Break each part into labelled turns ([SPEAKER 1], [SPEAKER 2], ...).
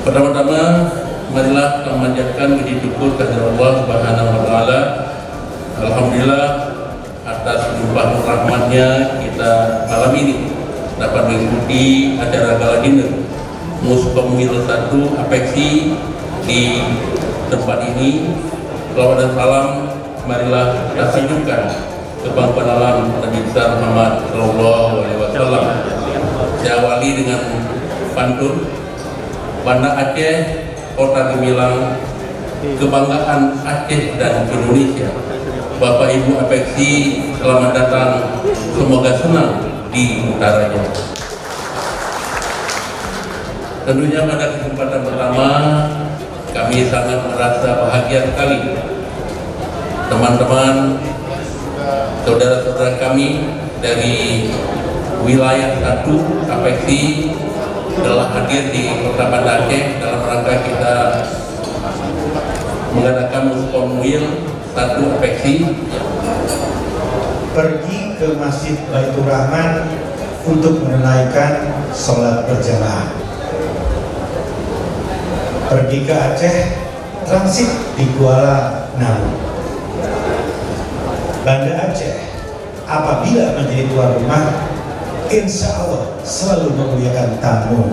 [SPEAKER 1] Pertama-tama, marilah kita memanjatkan puji syukur kehadirat Allah Subhanahu wa Ta'ala. Alhamdulillah atas limpah rahmatnya kita malam ini dapat mengikuti acara gala dinner Muskomil 1 Apeksi di tempat ini. Salawat dan salam marilah kita sanjungkan ke pangkuan alam Nabi besar Muhammad Sallallahu Alaihi Wasallam. Saya awali dengan pantun. Banda Aceh, Kota Gemilang, kebanggaan Aceh dan Indonesia. Bapak Ibu Apeksi, selamat datang. Semoga senang di utaranya. Tentunya pada kesempatan pertama kami sangat merasa bahagia sekali teman-teman, saudara-saudara kami dari wilayah 1 Apeksi telah hadir di Kota Banda Aceh dalam rangka kita mengadakan Muskomil 1 Apeksi.
[SPEAKER 2] Pergi ke Masjid Baitur Rahman untuk menunaikan sholat berjamaah. Pergi ke Aceh, transit di Kuala Namu. Banda Aceh apabila menjadi tuan rumah, insya Allah selalu memuliakan tamu.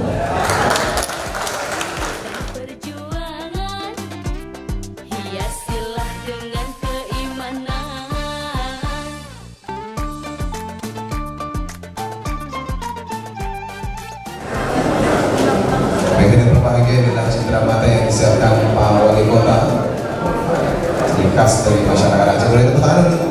[SPEAKER 3] Perjuangan hiasilah dengan keimanan.
[SPEAKER 4] Baik, yang berbahagia adalah cindera mata yang disiapkan Pak Wali Kota, khas dari masyarakat Aceh. Boleh tepuk tangan.